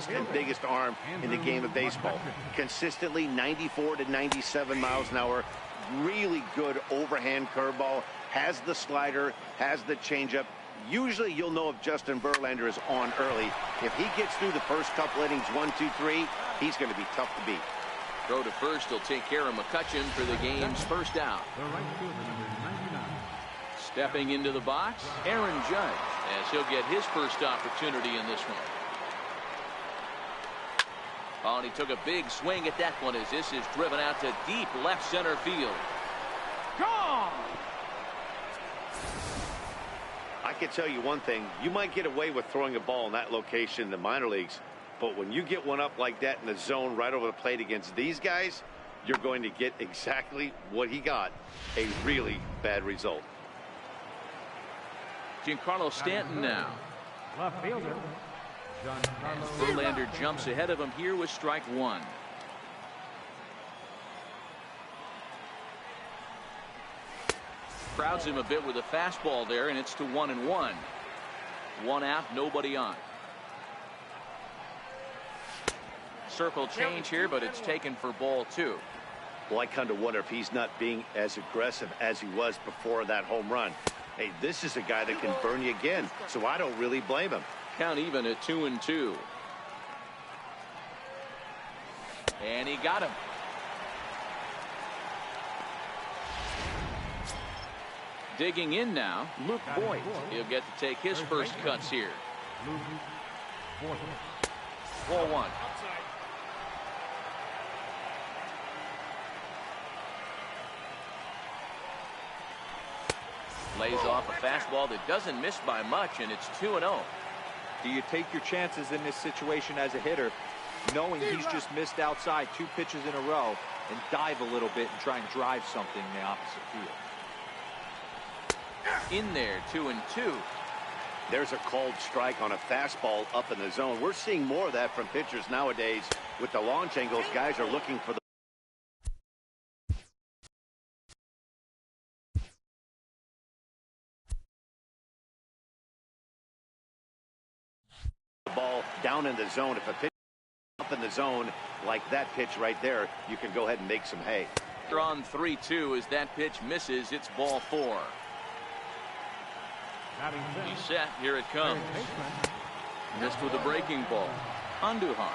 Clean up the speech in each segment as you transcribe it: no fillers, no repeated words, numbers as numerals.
fastest and biggest arm in the game of baseball. Consistently 94 to 97 miles an hour. Really good overhand curveball. Has the slider, has the changeup. Usually you'll know if Justin Verlander is on early. If he gets through the first couple innings, 1, 2, 3, he's going to be tough to beat. Throw to first will take care of McCutchen for the game's first out. Stepping into the box, Aaron Judge, as he'll get his first opportunity in this one. Oh, and he took a big swing at that one as this is driven out to deep left center field. Gone! I can tell you one thing. You might get away with throwing a ball in that location in the minor leagues, but when you get one up like that in the zone right over the plate against these guys, you're going to get exactly what he got, a really bad result. Giancarlo Stanton now. Left fielder. Verlander jumps ahead of him here with strike one. Crowds him a bit with a fastball there, and it's to 1-1. One out, nobody on. Circle change here, but it's taken for ball two. Well, I kind of wonder if he's not being as aggressive as he was before that home run. Hey, this is a guy that can burn you again, so I don't really blame him. Count even at 2-2. And he got him. Digging in now, Luke Voigt. He'll get to take his first cuts here. Ball one. Lays off a fastball that doesn't miss by much, and it's 2-0. Do you take your chances in this situation as a hitter, knowing he's just missed outside 2 pitches in a row, and dive a little bit and try and drive something in the opposite field? In there, 2-2. There's a called strike on a fastball up in the zone. We're seeing more of that from pitchers nowadays. With the launch angles, guys are looking for the ball down in the zone. If a pitch up in the zone like that pitch right there, you can go ahead and make some hay. On 3-2 as that pitch misses. It's ball 4. He's set. Here it comes. Missed with a breaking ball. Andujar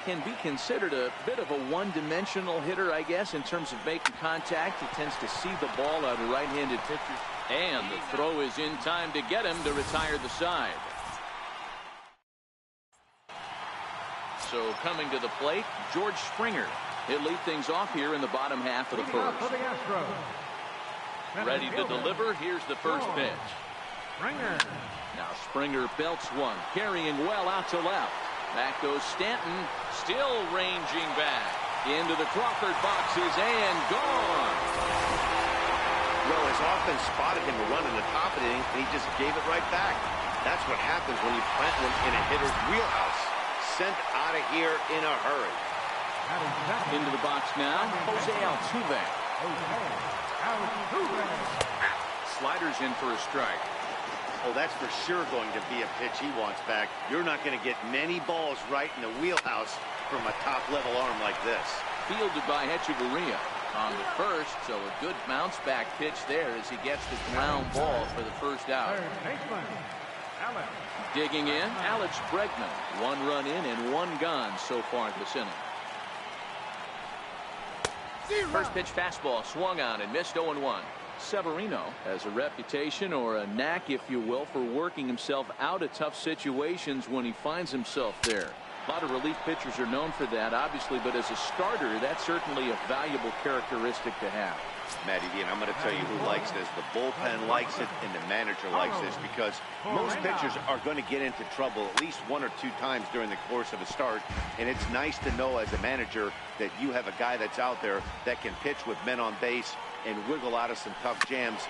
can be considered a bit of a one-dimensional hitter, I guess, in terms of making contact. He tends to see the ball out of right-handed pitchers. And the throw is in time to get him to retire the side. So coming to the plate, George Springer. He'll lead things off here in the bottom half of the first. Ready to deliver. Here's the first pitch. Now Springer belts one, carrying well out to left. Back goes Stanton, still ranging back. Into the Crawford boxes and gone. Well, his offense spotted him running the top of the inning, and he just gave it right back. That's what happens when you plant one in a hitter's wheelhouse. Sent out of here in a hurry. Into the box now, Jose Altuve. Sliders in for a strike. Oh, that's for sure going to be a pitch he wants back. You're not going to get many balls right in the wheelhouse from a top-level arm like this. Fielded by Hechavarria on the first, so a good bounce-back pitch there as he gets the ground ball for the first out. Digging in, Alex Bregman. 1 run in and 1 gone so far this inning. First pitch fastball swung on and missed 0-1. Severino has a reputation, or a knack if you will, for working himself out of tough situations when he finds himself there. A lot of relief pitchers are known for that, obviously, but as a starter, that's certainly a valuable characteristic to have. Matty D, and I'm going to tell you who likes this. The bullpen likes it, and the manager likes this, because most pitchers are going to get into trouble at least 1 or 2 times during the course of a start, and it's nice to know as a manager that you have a guy that's out there that can pitch with men on base and wiggle out of some tough jams.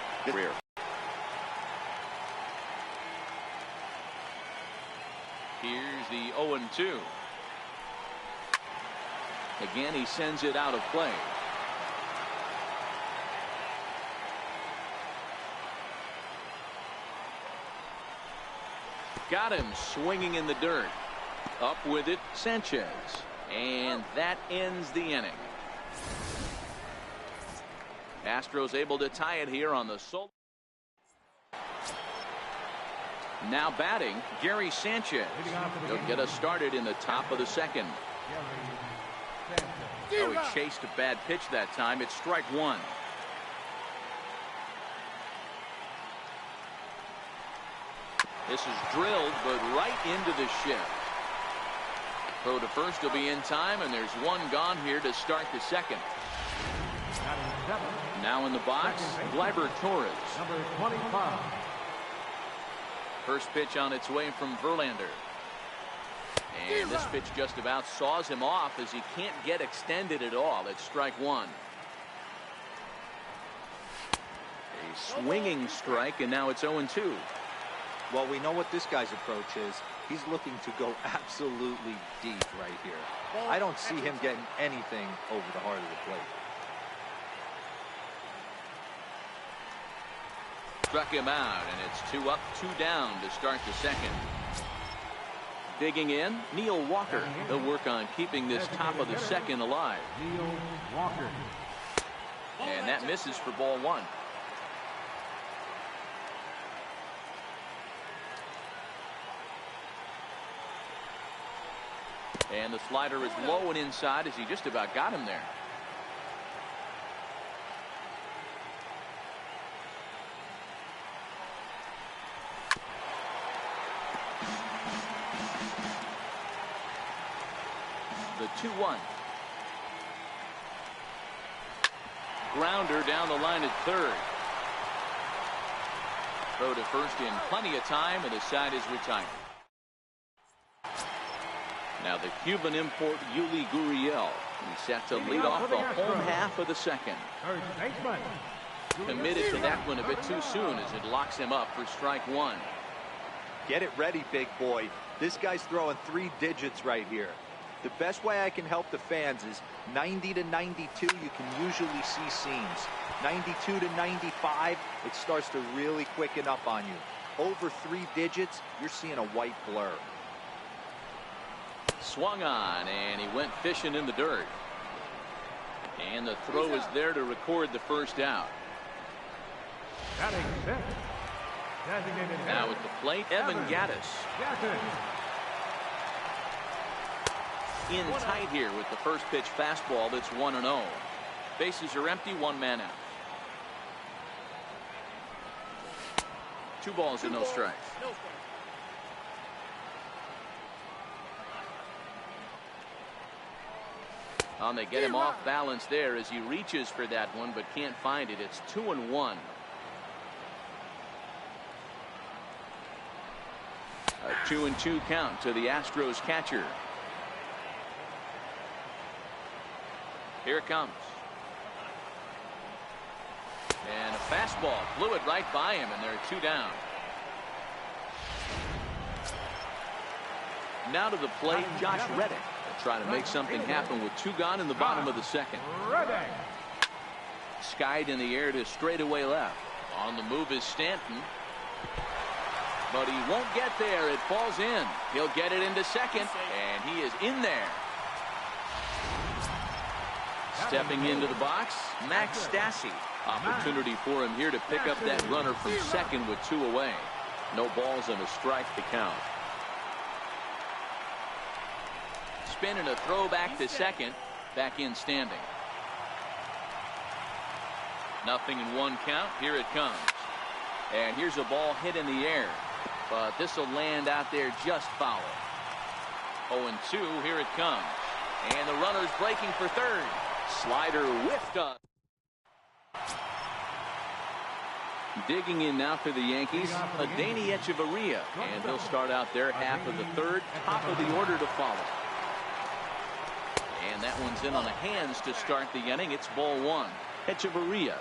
Here's the 0-2. Again, he sends it out of play. Got him swinging in the dirt. Up with it, Sanchez. And that ends the inning. Astros able to tie it here on the solo. Now batting, Gary Sanchez. He'll get us started in the top of the second. Oh, he chased a bad pitch that time. It's strike one. This is drilled, but right into the shift. Throw to first will be in time, and there's one gone here to start the second. Now in the box, Gleyber Torres. Number 25. First pitch on its way from Verlander. And this pitch just about saws him off as he can't get extended at all. It's strike one. A swinging strike, and now it's 0-2. Well, we know what this guy's approach is. He's looking to go absolutely deep right here. I don't see him getting anything over the heart of the plate. Struck him out, and it's 2 up, 2 down to start the second. Digging in, Neil Walker. He'll work on keeping this top of the second alive. Neil Walker. And that misses for ball one. And the slider is low and inside as he just about got him there. The 2-1. Grounder down the line at third. Throw to first in plenty of time, and the side is retired. Now the Cuban import Yuli Gurriel. He's set to lead off the home half of the second. Third baseman. Committed to that one a bit too soon as it locks him up for strike one. Get it ready, big boy. This guy's throwing 3 digits right here. The best way I can help the fans is 90 to 92, you can usually see seams. 92 to 95, it starts to really quicken up on you. Over 3 digits, you're seeing a white blur. Swung on, and he went fishing in the dirt. And the throw is there to record the first out. Batting fifth. Designated hitter. Now at the plate, Evan Gattis. Gattis. In tight here with the first pitch fastball that's 1-0. Bases are empty, 1 man out. 2 balls and no strikes. They get him off balance there as he reaches for that one but can't find it. It's 2-1. A 2-2 count to the Astros catcher. Here it comes. And a fastball blew it right by him, and there are 2 down. Now to the plate, Josh Reddick. Trying to make something happen with 2 gone in the bottom of the second. Skied in the air to straightaway left. On the move is Stanton. But he won't get there. It falls in. He'll get it into second, and he is in there. Stepping into the box, Max Stassi. Opportunity for him here to pick up that runner from second with 2 away. No balls and a strike to count. Spin and a throw back to second. Back in standing. Nothing in 1 count. Here it comes. And here's a ball hit in the air. But this will land out there just foul. 0-2. Here it comes. And the runner's breaking for third. Slider whiffed up. Digging in now for the Yankees, Adeiny Echeverria. And he'll start out there half of the third. Top of the order to follow. And that one's in on the hands to start the inning. It's ball 1. Echeverria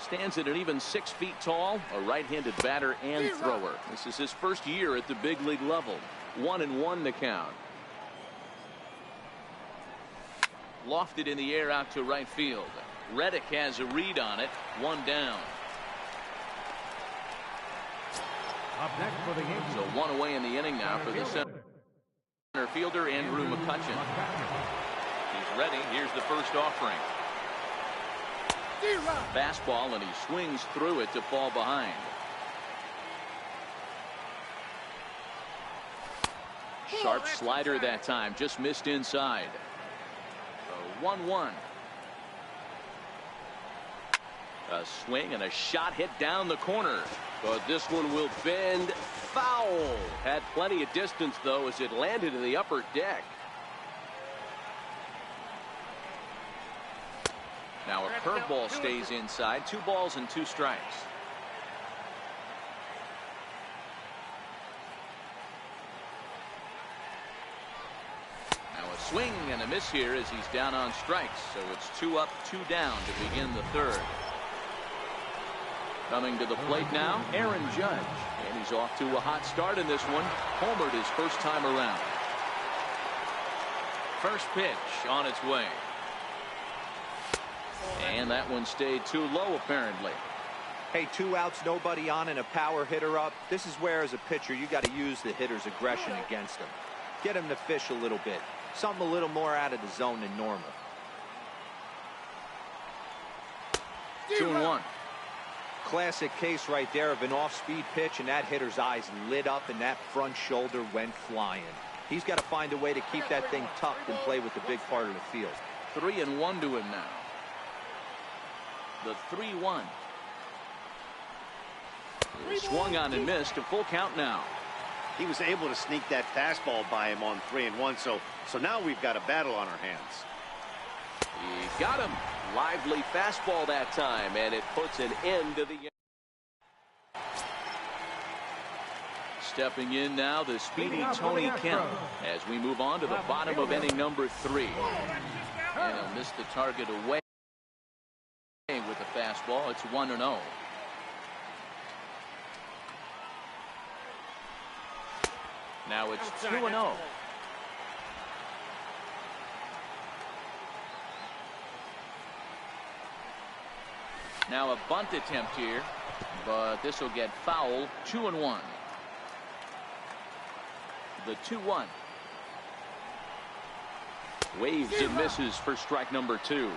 stands at an even 6 feet tall, a right-handed batter and thrower. This is his first year at the big league level. 1-1 to count. Lofted in the air out to right field. Reddick has a read on it. 1 down. Up next for the Yankees. So 1 away in the inning now for the center fielder Andrew McCutcheon. He's ready. Here's the first offering. Fastball, and he swings through it to fall behind. Sharp slider that time, just missed inside. So 1-1. A swing and a shot hit down the corner. But this one will bend foul. Had plenty of distance, though, as it landed in the upper deck. Now a curveball stays inside. 2 balls and 2 strikes. Now a swing and a miss here as he's down on strikes. So it's 2 up, 2 down to begin the third. Coming to the plate now, Aaron Judge. And he's off to a hot start in this one. Homered his first time around. First pitch on its way. And that one stayed too low, apparently. Hey, 2 outs, nobody on, and a power hitter up. This is where, as a pitcher, you got to use the hitter's aggression against him. Get him to fish a little bit. Something a little more out of the zone than normal. 2-1. Classic case right there of an off-speed pitch, and that hitter's eyes lit up, and that front shoulder went flying. He's got to find a way to keep that thing tucked and play with the big part of the field. 3-1 to him now. The 3-1. Swung on and missed. A full count now. He was able to sneak that fastball by him on 3-1. So now we've got a battle on our hands. He got him. Lively fastball that time, and it puts an end to the inning. Stepping in now, the speedy Tony Kemp as we move on to the bottom of inning number 3. And he'll miss the target away with the fastball. It's 1-0. Now it's 2-0. Now a bunt attempt here, but this will get foul. 2-1. The 2-1. Waves and misses for strike number 2.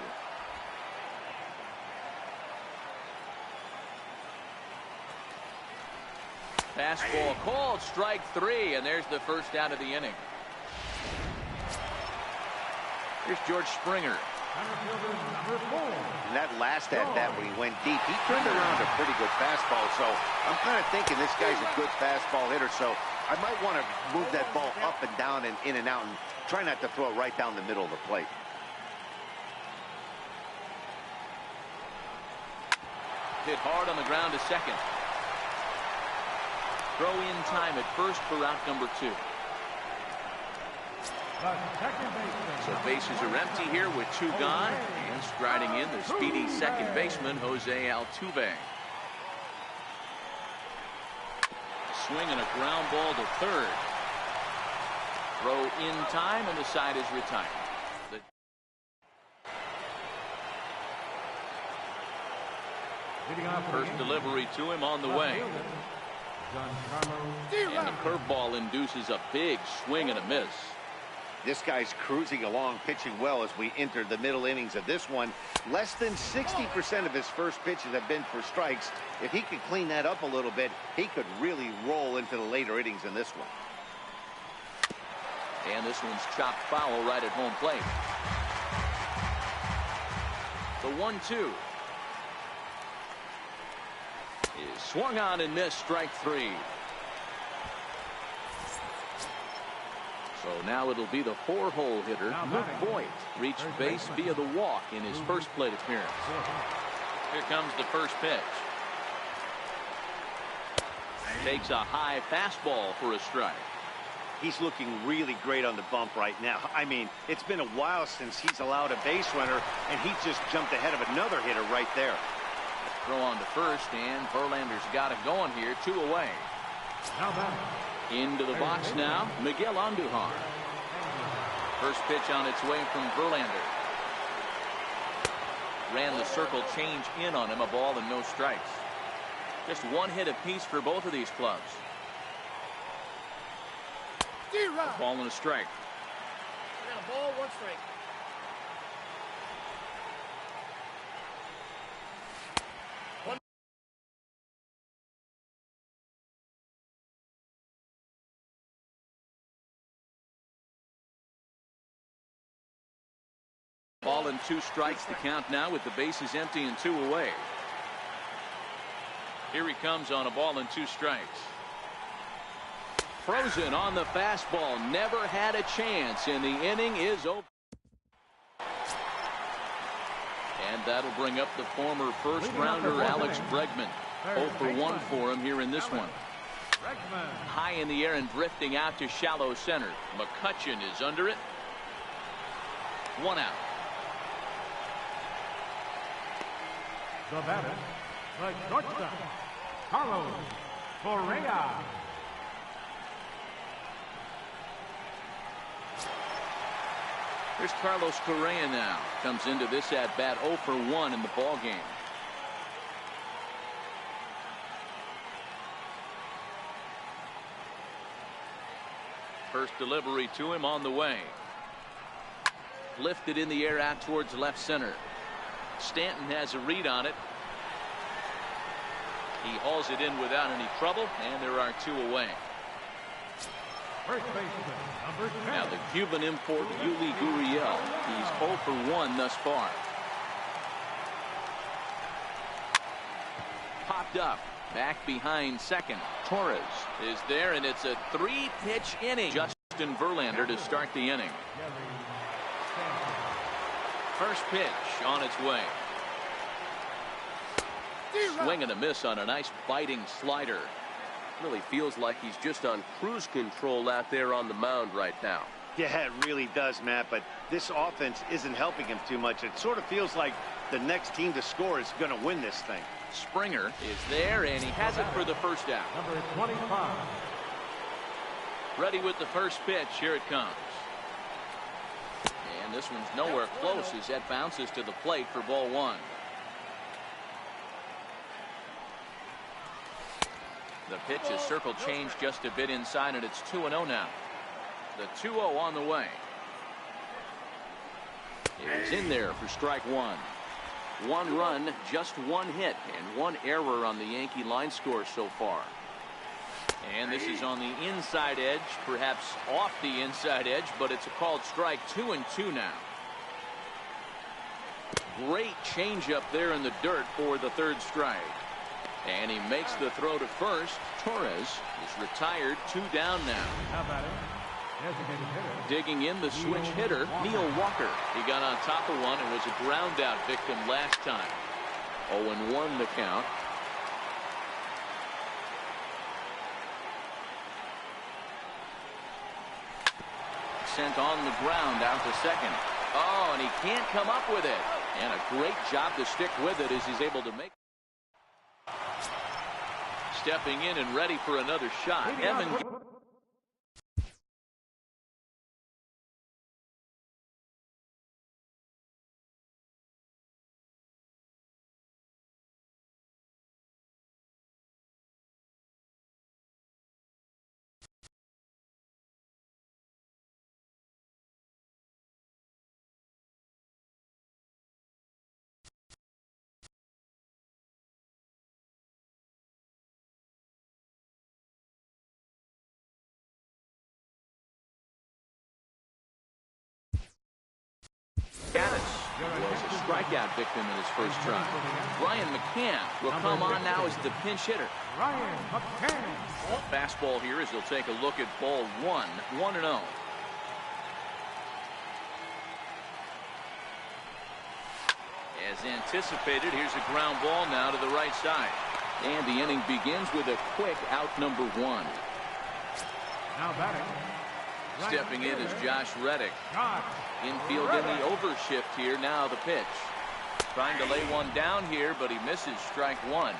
Fastball called, strike 3, and there's the first out of the inning. Here's George Springer. And that last at bat when he went deep, he turned around a pretty good fastball. So I'm kind of thinking this guy's a good fastball hitter. So I might want to move that ball up and down and in and out and try not to throw it right down the middle of the plate. Hit hard on the ground to second. Throw in time at first for out number 2. So bases are empty here with 2 gone. And striding in the speedy second baseman, Jose Altuve. Swing and a ground ball to third. Throw in time, and the side is retired. First delivery to him on the way. And the curveball induces a big swing and a miss. This guy's cruising along, pitching well as we enter the middle innings of this one. Less than 60% of his first pitches have been for strikes. If he could clean that up a little bit, he could really roll into the later innings in this one. And this one's chopped foul right at home plate. The 1-2 is swung on and missed, strike 3. So now it'll be the 4-hole hitter, Luke Voigt, reached base via the walk in his first plate appearance. Here comes the first pitch. Takes a high fastball for a strike. He's looking really great on the bump right now. I mean, it's been a while since he's allowed a base runner, and he just jumped ahead of another hitter right there. Throw on to first, and Verlander's got it going here. 2 away. Into the box now, Miguel Andujar. First pitch on its way from Verlander. Ran the circle change in on him, a ball and no strikes. Just 1 hit apiece for both of these clubs. Ball and a strike. Ball and 2 strikes to count now with the bases empty and 2 away. Here he comes on a ball and 2 strikes. Frozen on the fastball. Never had a chance, and the inning is over. And that'll bring up the former first-rounder Alex Bregman. 0 for 1 for him here in this one. High in the air and drifting out to shallow center. McCutchen is under it. 1 out. The batter, the shortstop, Carlos Correa. Here's Carlos Correa now. Comes into this at bat 0 for 1 in the ball game. First delivery to him on the way. Lifted in the air out towards left center. Stanton has a read on it. He hauls it in without any trouble, and there are 2 away. First baseman, number 10. Now the Cuban import Yuli Gurriel. He's 0 for 1 thus far. Popped up. Back behind second. Torres is there, and it's a 3-pitch inning. Justin Verlander to start the inning. First pitch on its way. Swing and a miss on a nice biting slider. Really feels like he's just on cruise control out there on the mound right now. Yeah, it really does, Matt, but this offense isn't helping him too much. It sort of feels like the next team to score is going to win this thing. Springer is there, and he has it for the first out. Number 25. Ready with the first pitch. Here it comes. And this one's nowhere close as that bounces to the plate for ball 1. The pitch is circle changed just a bit inside, and it's 2-0 now. The 2-0 on the way. He's in there for strike 1. 1 run, just 1 hit, and 1 error on the Yankee line score so far. And this is on the inside edge, perhaps off the inside edge, but it's a called strike. 2-2 now. Great changeup there in the dirt for the 3rd strike. And he makes the throw to first. Torres is retired. 2 down now. How about it? Designated hitter. Digging in the switch hitter, Neil Walker. He got on top of one and was a ground out victim last time. 0-1 the count. Sent on the ground out to second. Oh, and he can't come up with it. And a great job to stick with it as he's able to make. Stepping in and ready for another shot. Evan. Was a strikeout victim in his first try. Brian McCann will come on now as the pinch hitter. Ryan McCann. Fastball here as he'll take a look at ball 1. 1-0. As anticipated, here's a ground ball now to the right side. And the inning begins with a quick out number 1. Now batting. Stepping in is Josh Reddick. Infield in the overshift here. Now the pitch. Trying to lay one down here, but he misses strike 1.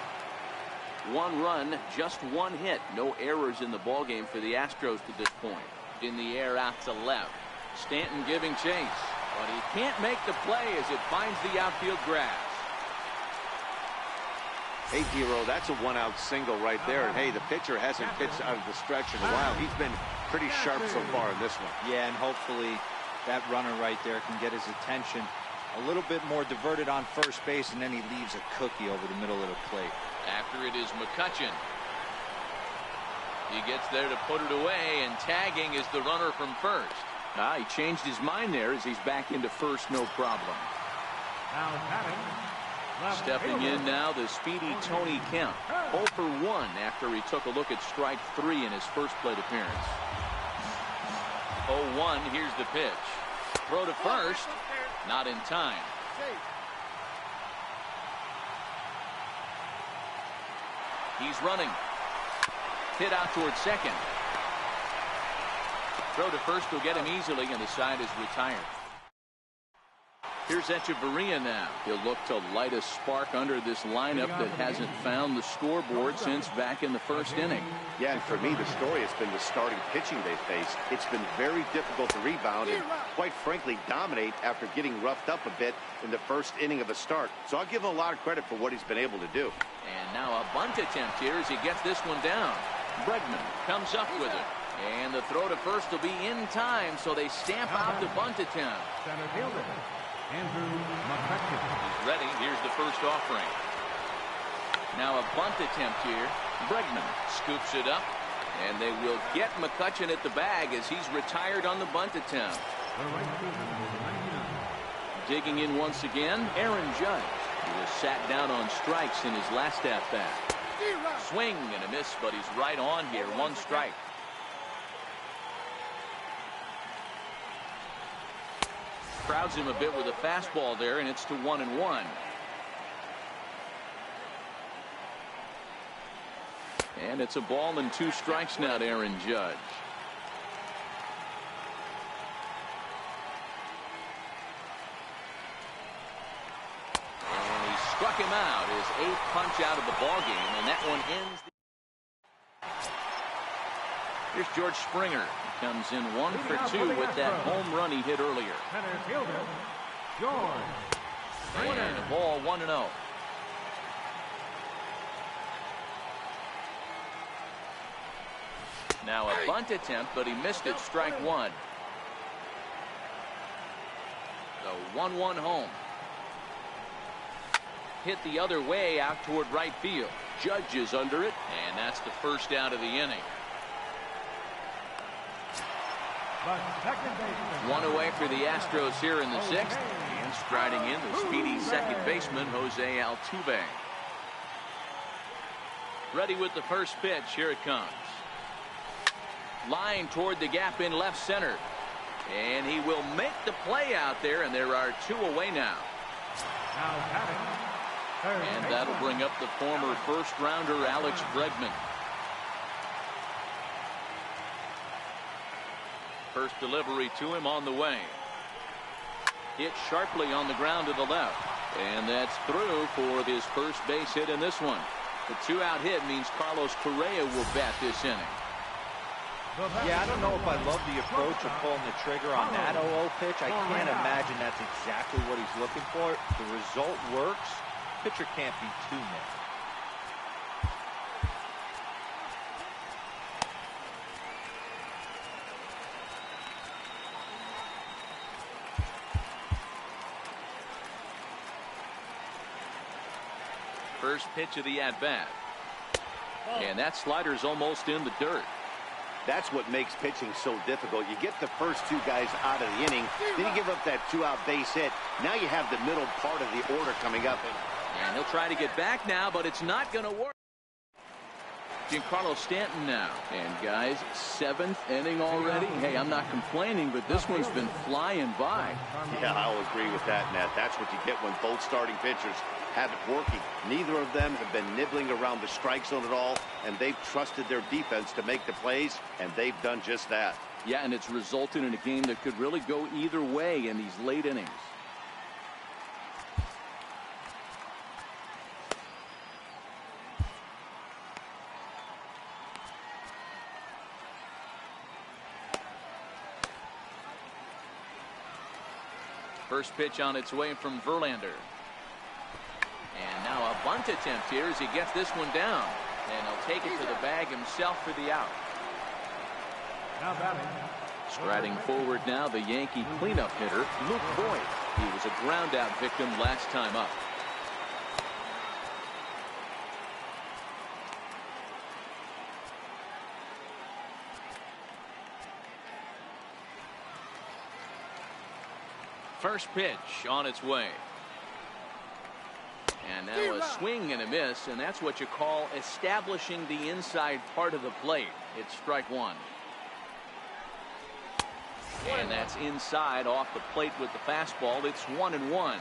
1 run, just 1 hit. No errors in the ballgame for the Astros to this point. In the air out to left. Stanton giving chase. But he can't make the play as it finds the outfield grass. Hey, Dero, that's a 1-out single right there. And hey, the pitcher hasn't pitched out of the stretch in a while. He's been pretty sharp so far in this one. Yeah, and hopefully That runner right there can get his attention a little bit more diverted on first base, and then he leaves a cookie over the middle of the plate. After it is McCutchen. He gets there to put it away, and tagging is the runner from first. He changed his mind there as he's back into first, no problem. Now batting. Left Stepping fielder. in now, the speedy Tony Kemp. 0 for 1 after he took a look at strike 3 in his first plate appearance. 0-1, here's the pitch. Throw to first, not in time. He's running. Hit out towards second. Throw to first will get him easily, and the side is retired. Here's Echeverria now. He'll look to light a spark under this lineup that hasn't found the scoreboard since back in the first inning. Yeah, and for me, the story has been the starting pitching they faced. It's been very difficult to rebound and, quite frankly, dominate after getting roughed up a bit in the first inning of a start. So I'll give him a lot of credit for what he's been able to do. And now a bunt attempt here as he gets this one down. Bregman comes up with it. And the throw to first will be in time, so they stamp out the bunt attempt. Center fielder. Andrew McCutchen. He's ready. Here's the first offering. Now a bunt attempt here. Bregman scoops it up, and they will get McCutchen at the bag as he's retired on the bunt attempt. The right fielder, number 99. Digging in once again, Aaron Judge. He was sat down on strikes in his last at-bat. Swing and a miss, but he's right on here. 1 strike. Crowds him a bit with a fastball there, and it's to 1-1. And it's a ball and 2 strikes now to Aaron Judge. And he struck him out, his 8th punch out of the ballgame, and that one ends. Here's George Springer. He comes in 1 for 2 with that home run he hit earlier. Center fielder, George Springer. And a ball 1-0. Now a bunt attempt, but he missed it. Strike 1. The 1-1 home. Hit the other way out toward right field. Judge is under it, and that's the first out of the inning. The second baseman. 1 away for the Astros here in the 6th. And striding in, the speedy second baseman, Jose Altuve. Ready with the first pitch. Here it comes. Line toward the gap in left center. And he will make the play out there, and there are 2 away now. Now batting, third And that'll baseman. bring up the former first-rounder Alex Bregman. First delivery to him on the way. Hit sharply on the ground to the left. And that's through for his first base hit in this one. The 2-out hit means Carlos Correa will bat this inning. Yeah, I don't know if I love the approach of pulling the trigger on that 0-0 pitch. I can't imagine that's exactly what he's looking for. The result works. Pitcher can't be too mad. First pitch of the at-bat. And that slider's almost in the dirt. That's what makes pitching so difficult. You get the first 2 guys out of the inning, then you give up that 2-out base hit. Now you have the middle part of the order coming up. And he'll try to get back now, but it's not going to work. Giancarlo Stanton now. And guys, 7th inning already. Hey, I'm not complaining, but this one's been flying by. Yeah, I'll agree with that, Matt. That's what you get when both starting pitchers have it working. Neither of them have been nibbling around the strike zone at all, and they've trusted their defense to make the plays, and they've done just that. Yeah, and it's resulted in a game that could really go either way in these late innings. First pitch on its way from Verlander. And now a bunt attempt here as he gets this one down. And he'll take it to the bag himself for the out. Now batting, Striding forward now, the Yankee cleanup hitter, Luke Voigt. He was a ground out victim last time up. First pitch on its way. And now a swing and a miss, and that's what you call establishing the inside part of the plate. It's strike one. And that's inside off the plate with the fastball. It's 1-1.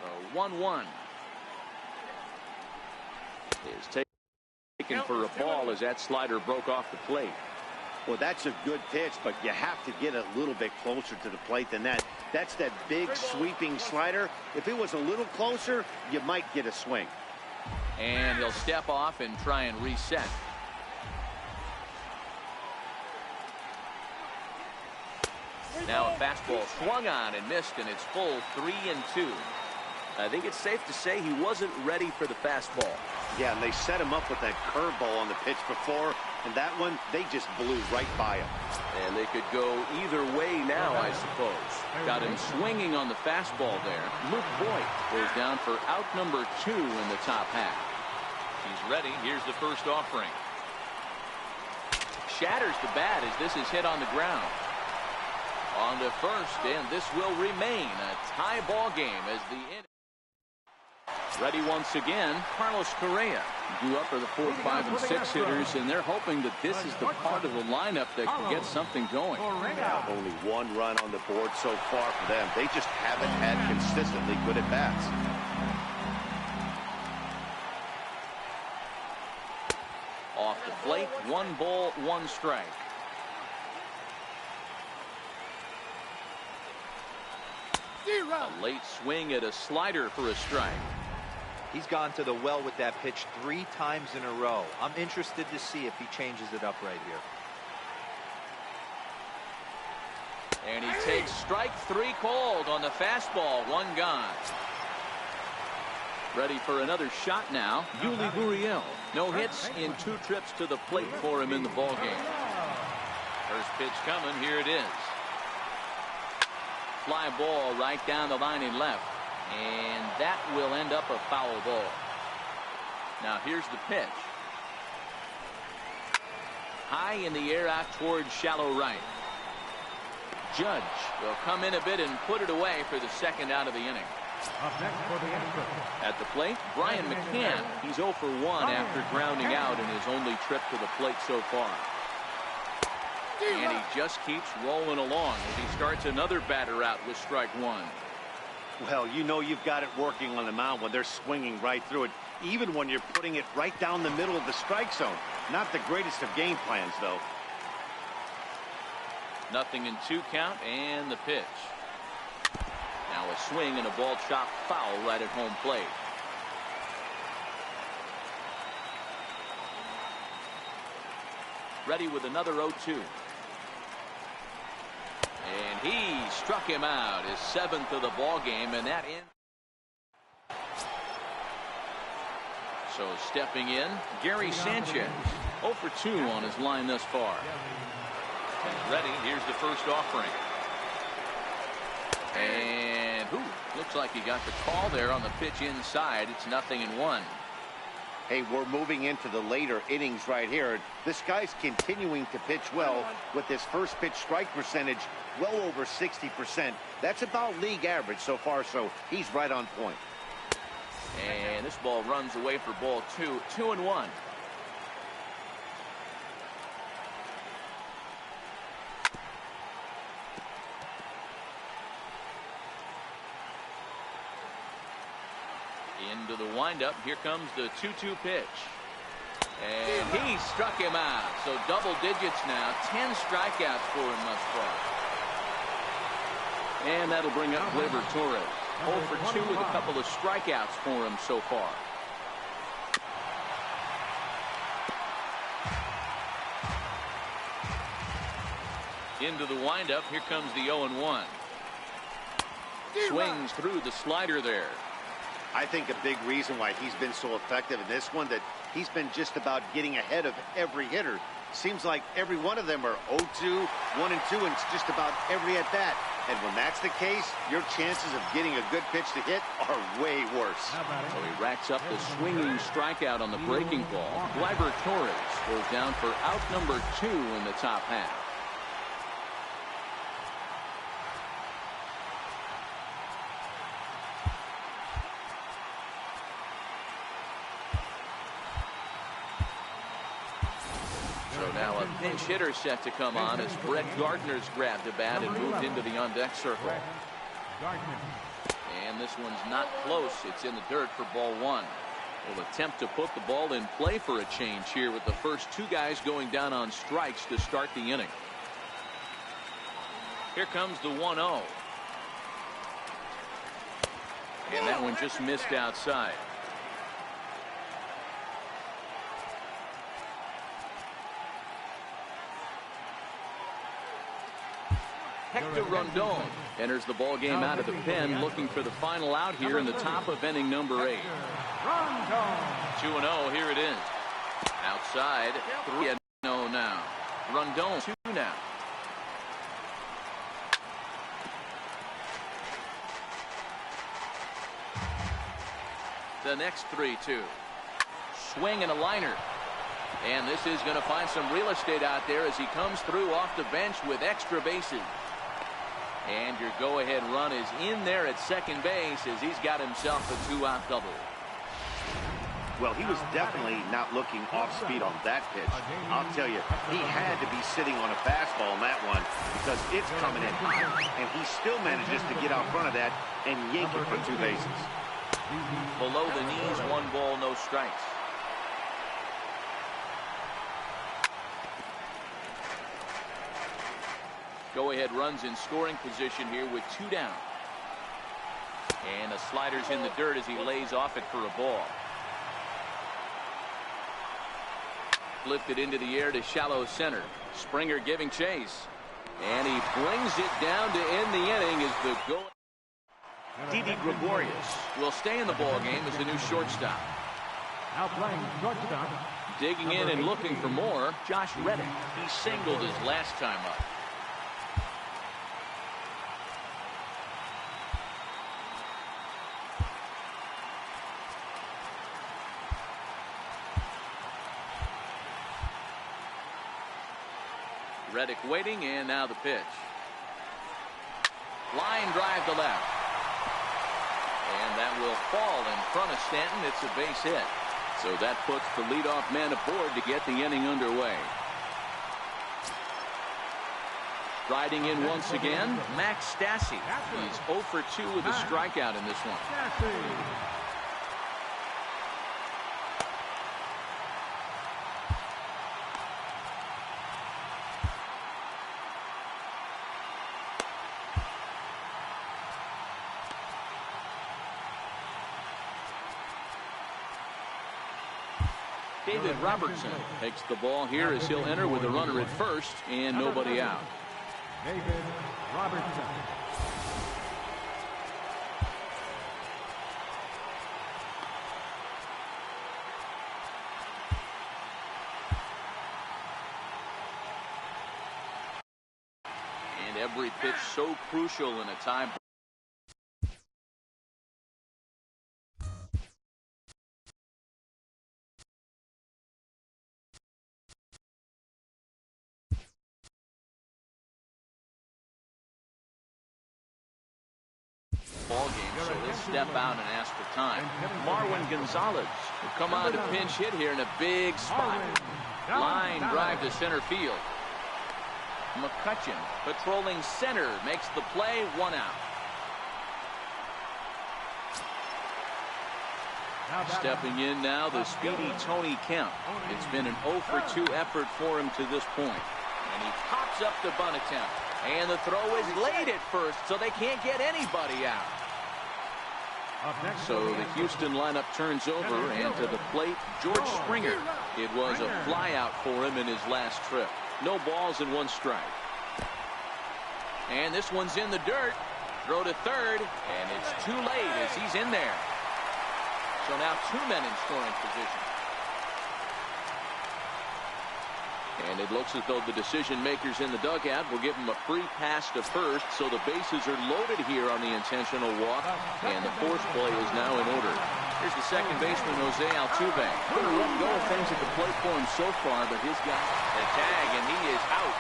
So 1-1 is taken for a ball as that slider broke off the plate. Well, that's a good pitch, but you have to get a little bit closer to the plate than that. That's that big sweeping slider. If it was a little closer, you might get a swing. And he'll step off and try and reset. Now a fastball swung on and missed, and it's full 3-2. I think it's safe to say he wasn't ready for the fastball. Yeah, and they set him up with that curveball on the pitch before, and that one, they just blew right by him. And they could go either way now, I suppose. Got him swinging on the fastball there. Luke Voigt goes down for out number 2 in the top half. He's ready. Here's the first offering. Shatters the bat as this is hit on the ground. On to first, and this will remain a tie ball game as the inning. Ready once again, Carlos Correa. Due up for the 4, 5, and 6 hitters, and they're hoping that this is the part of the lineup that can get something going. Only 1 run on the board so far for them. They just haven't had consistently good at bats. Off the plate, 1 ball, 1 strike. A late swing at a slider for a strike. He's gone to the well with that pitch 3 times in a row. I'm interested to see if he changes it up right here. And he takes strike 3 called on the fastball. 1 gone. Ready for another shot now. Yuli Gurriel. No hits in 2 trips to the plate for him in the ballgame. First pitch coming. Here it is. Fly ball right down the line and left. And that will end up a foul ball. Now here's the pitch. High in the air out towards shallow right. Judge will come in a bit and put it away for the 2nd out of the inning. Up next for the inning. At the plate, Brian McCann. He's 0 for 1 after grounding out in his only trip to the plate so far. And he just keeps rolling along as he starts another batter out with strike 1. Well, you know you've got it working on the mound when they're swinging right through it, even when you're putting it right down the middle of the strike zone. Not the greatest of game plans, though. 0-2 count and the pitch. Now a swing and a ball chopped foul right at home plate. Ready with another 0-2. And he struck him out, his 7th of the ball game, and that ends. So stepping in, Gary Sanchez, 0 for 2 on his line thus far. Ready, here's the first offering. And looks like he got the call there on the pitch inside. It's 0-1. Hey, we're moving into the later innings right here. This guy's continuing to pitch well with his first pitch strike percentage well over 60%. That's about league average so far, so he's right on point. And this ball runs away for ball 2. 2-1. Into the windup. Here comes the 2-2 pitch. And he struck him out. So double digits now. 10 strikeouts for him thus far. And that'll bring up Gleyber Torres. 0 for 2 with a couple of strikeouts for him so far. Into the windup. Here comes the 0-1. Swings through the slider there. I think a big reason why he's been so effective in this one that he's been just about getting ahead of every hitter. Seems like every one of them are 0-2, 1-2, and it's just about every at bat. And when that's the case, your chances of getting a good pitch to hit are way worse. So he racks up the swinging strikeout on the breaking ball. Gleyber Torres goes down for out number 2 in the top half. So now a pinch hitter set to come on as Brett Gardner's grabbed the bat and moved into the on-deck circle. And this one's not close. It's in the dirt for ball 1. Will attempt to put the ball in play for a change here with the first 2 guys going down on strikes to start the inning. Here comes the 1-0. And that one just missed outside. Hector Rondon enters the ball game out of the pen, looking for the final out here in the top of inning number 8. 2-0, here it is. Outside, 3-0 now. Rondon 2 now. The next 3-2. Swing and a liner. And this is going to find some real estate out there as he comes through off the bench with extra bases. And your go-ahead run is in there at second base as he's got himself a 2-out double. Well, he was definitely not looking off speed on that pitch. I'll tell you, he had to be sitting on a fastball on that one because it's coming in hot, and he still manages to get out front of that and yank it for 2 bases. Below the knees, 1 ball, no strikes. Go-ahead runs in scoring position here with 2 down. And the slider's in the dirt as he lays off it for a ball. Lifted into the air to shallow center. Springer giving chase. And he brings it down to end the inning as the go. Didi Gregorius will stay in the ball game as the new shortstop. Now playing shortstop. Digging in and looking for more, Josh Reddick. He singled his last time up. Reddick waiting, and now the pitch. Line drive to left. And that will fall in front of Stanton. It's a base hit. So that puts the leadoff man aboard to get the inning underway. Riding in once again, Max Stassi. He's 0 for 2 with a strikeout in this one. David Robertson takes the ball here as he'll enter with a runner at first and nobody out. David Robertson. And every pitch so crucial in a tie. Ball game, so they step out and ask for time. Marwin Gonzalez will come on to pinch hit here in a big spot. Line drive to center field. McCutcheon patrolling center makes the play, 1 out. Stepping in now, the speedy Tony Kemp. It's been an 0 for 2 effort for him to this point. And he pops up the bunt attempt. And the throw is late at first, so they can't get anybody out. So the Houston lineup turns over, and to the plate, George Springer. It was a flyout for him in his last trip. No balls and 1 strike. And this one's in the dirt. Throw to third, and it's too late as he's in there. So now 2 men in scoring position. And it looks as though the decision makers in the dugout will give him a free pass to first, so the bases are loaded here on the intentional walk, and the force play is now in order. Here's the second baseman, Jose Altuve. Couldn't let go of things at the plate for him so far, but his guy a tag, and he is out.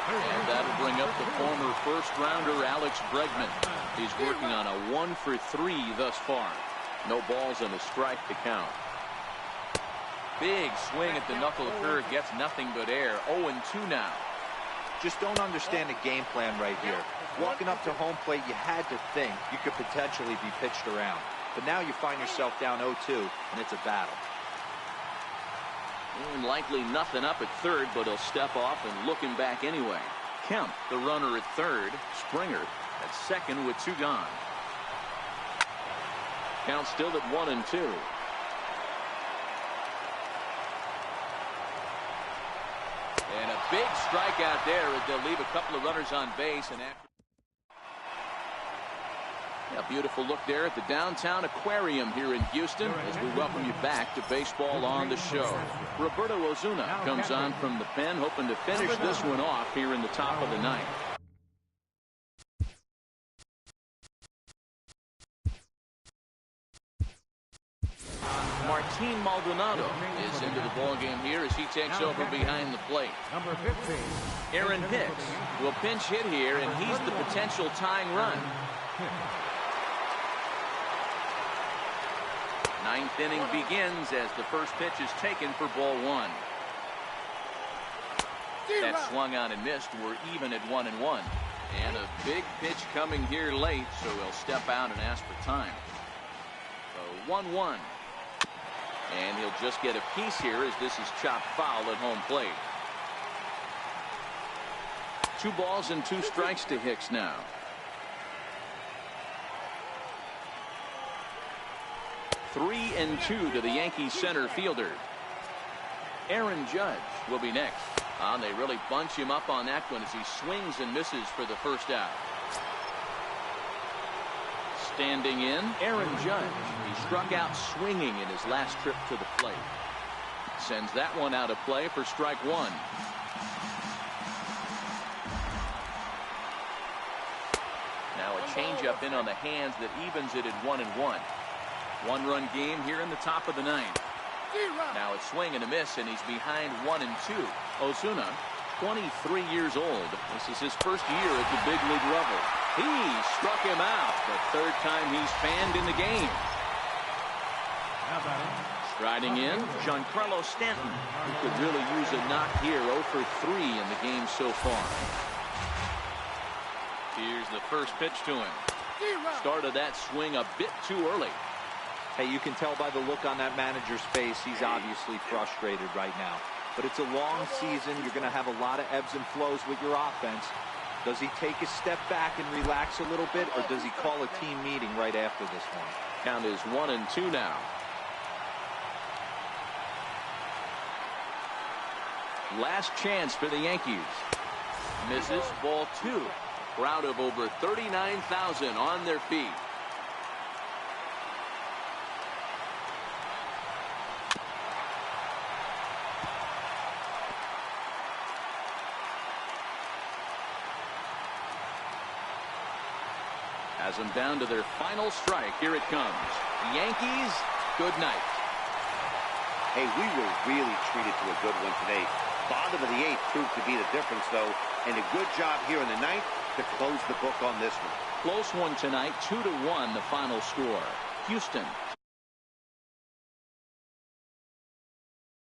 And that'll bring up the former first-rounder Alex Bregman. He's working on a 1-for-3 thus far. No balls and a strike to count. Big swing at the knuckle curve, gets nothing but air. 0-2 now. Just don't understand the game plan right here. Walking up to home plate, you had to think you could potentially be pitched around. But now you find yourself down 0-2, and it's a battle. And likely nothing up at third, but he'll step off and look him back anyway. Kemp, the runner at third. Springer at second with 2 gone. Count still at 1-2. And a big strikeout there as they'll leave a couple of runners on base. And after a beautiful look there at the downtown aquarium here in Houston as we welcome you back to Baseball on the Show. Roberto Osuna comes on from the pen, hoping to finish this one off here in the top of the ninth. Martin Maldonado is into the ballgame here as he takes over behind the plate. Number 15. Aaron Hicks will pinch hit here, and he's the potential tying run. Ninth inning begins as the first pitch is taken for ball 1. That swung on and missed. We're even at 1-1. And a big pitch coming here late, so he'll step out and ask for time. So 1-1. And he'll just get a piece here as this is chopped foul at home plate. 2 balls and 2 strikes to Hicks now. Three and 2 to the Yankees center fielder. Aaron Judge will be next. They really bunch him up on that one as he swings and misses for the first out. Standing in, Aaron Judge. He struck out swinging in his last trip to the plate. Sends that one out of play for strike 1. Now a changeup in on the hands that evens it at 1-1. 1-run game here in the top of the ninth. Now a swing and a miss, and he's behind 1-2. Osuna, 23 years old. This is his first year at the big league level. He struck him out the third time he's fanned in the game. Striding in, Giancarlo Stanton, who could really use a knock here. 0 for 3 in the game so far. Here's the first pitch to him. Started that swing a bit too early. Hey, you can tell by the look on that manager's face, he's obviously frustrated right now. But it's a long season. You're going to have a lot of ebbs and flows with your offense. Does he take a step back and relax a little bit, or does he call a team meeting right after this one? Count is 1-2 now. Last chance for the Yankees. Misses, ball 2. Crowd of over 39,000 on their feet. Has them down to their final strike. Here it comes. Yankees, good night. Hey, we were really treated to a good one today. Bottom of the 8th proved to be the difference, though, and a good job here in the 9th to close the book on this one. Close one tonight, 2-1 the final score. Houston